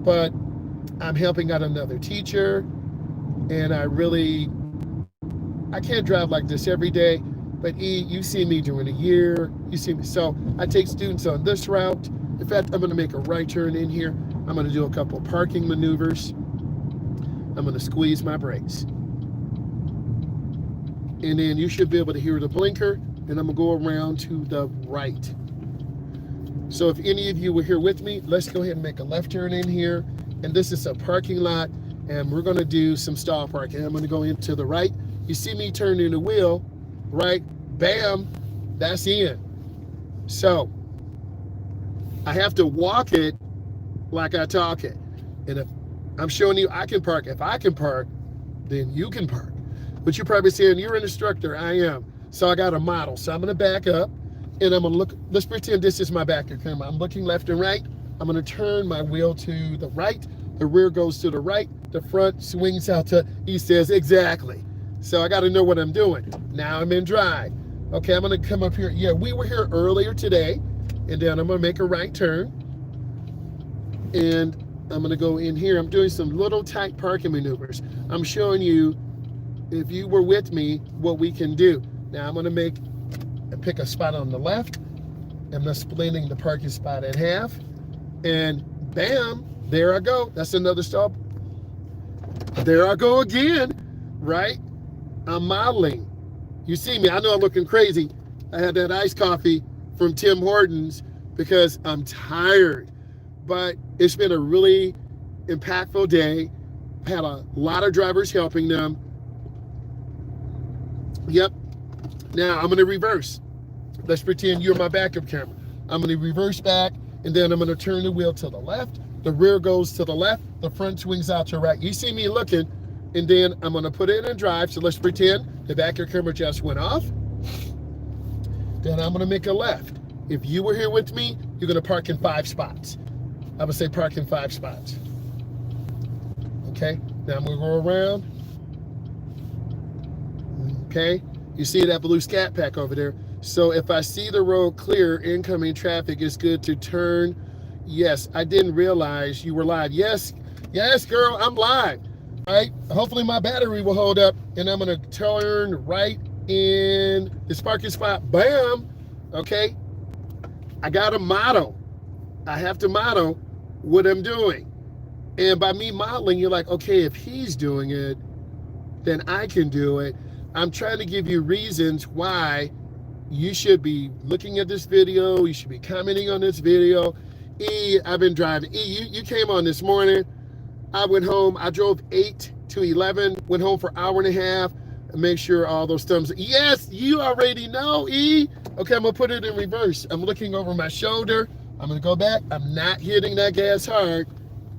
but I'm helping out another teacher, and I can't drive like this every day, but you see me during the year, you see me. So I take students on this route. In fact, I'm gonna make a right turn in here. I'm gonna do a couple parking maneuvers. I'm gonna squeeze my brakes. And then you should be able to hear the blinker, and I'm gonna go around to the right. So if any of you were here with me, let's go ahead and make a left turn in here. And this is a parking lot, and we're gonna do some stall parking. I'm gonna go into the right. You see me turning the wheel, right? Bam, that's in. So I have to walk it like I talk it. And if I'm showing you I can park, if I can park, then you can park. But you're probably saying, you're an instructor. I am. So I got a model. So I'm gonna back up, and I'm gonna look. Let's pretend this is my back camera. I'm looking left and right. I'm gonna turn my wheel to the right. The rear goes to the right. The front swings out to, he says, exactly. So I gotta know what I'm doing. Now I'm in drive. Okay, I'm gonna come up here. Yeah, we were here earlier today, and then I'm gonna make a right turn. And I'm gonna go in here. I'm doing some little tight parking maneuvers. I'm showing you, if you were with me, what we can do. Now I'm gonna pick a spot on the left. I'm just splitting the parking spot in half, and bam, there I go. That's another stop. There I go again, right? I'm modeling. You see me, I know I'm looking crazy. I had that iced coffee from Tim Hortons because I'm tired, but it's been a really impactful day. I had a lot of drivers helping them. Yep. Now I'm gonna reverse. Let's pretend you're my backup camera. I'm gonna reverse back, and then I'm gonna turn the wheel to the left. The rear goes to the left. The front swings out to the right. You see me looking, and then I'm gonna put it in drive. So let's pretend the backup camera just went off. Then I'm gonna make a left. If you were here with me, you're gonna park in 5 spots. I would say park in 5 spots. Okay, now I'm gonna go around. Okay, you see that blue scat pack over there. So if I see the road clear, incoming traffic, it's good to turn. Yes, I didn't realize you were live. Yes, girl, I'm live, right? Hopefully my battery will hold up, and I'm gonna turn right in this parking spot. Bam, okay. I got a model. I have to model what I'm doing. And by me modeling, you're like, okay, if he's doing it, then I can do it. I'm trying to give you reasons why you should be looking at this video. You should be commenting on this video. I've been driving. You came on this morning. I went home. I drove 8 to 11, went home for an hour and a half, and make sure all those thumbs. Yes, you already know, Okay, I'm gonna put it in reverse. I'm looking over my shoulder. I'm gonna go back. I'm not hitting that gas hard.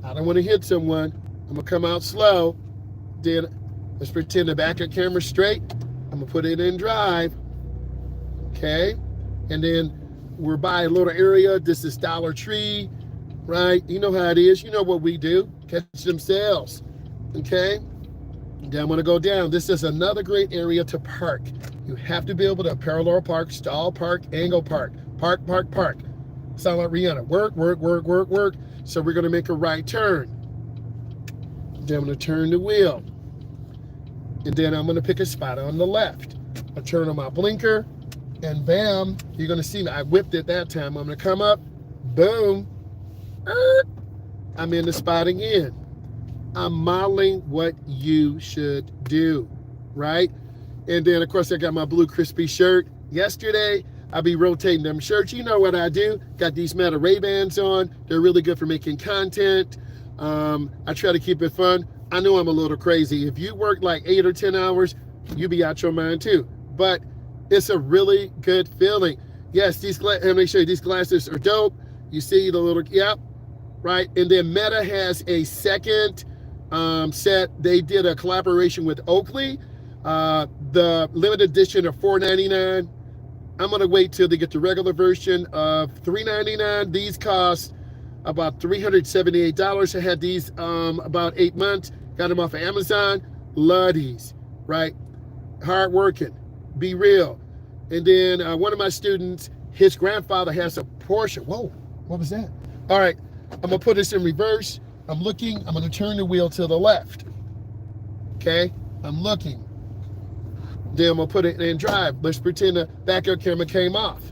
I don't wanna hit someone. I'm gonna come out slow. Then let's pretend the backup camera's straight. I'm gonna put it in drive. Okay, and then we're by a little area. This is Dollar Tree, right? You know how it is. You know what we do. Catch them sales. Okay, then I'm gonna go down. This is another great area to park. You have to be able to parallel park, stall park, angle park, park. Sound like Rihanna. Work. So we're gonna make a right turn. Then I'm gonna turn the wheel. And then I'm gonna pick a spot on the left. I turn on my blinker, and bam, you're gonna see me. I whipped it that time. I'm gonna come up, boom, I'm in the spot again. I'm modeling what you should do, right? And then of course I got my blue crispy shirt. Yesterday, I'll be rotating them shirts. You know what I do? Got these Meta Ray-Bans on. They're really good for making content. I try to keep it fun. I know I'm a little crazy. If you work like 8 or 10 hours, you be out your mind too. But it's a really good feeling. Yes, let me show you, these glasses are dope. You see the little, yep, right? And then Meta has a second set. They did a collaboration with Oakley. The limited edition of $4.99. I'm gonna wait till they get the regular version of $3.99. These cost about $378. I had these about 8 months. Got them off of Amazon. Love these, right? Hard working, be real. And then one of my students, his grandfather has a Porsche. Whoa, what was that? All right, I'm gonna put this in reverse. I'm looking, I'm gonna turn the wheel to the left. Okay, I'm looking. Then I'm gonna put it in drive. Let's pretend the backup camera came off.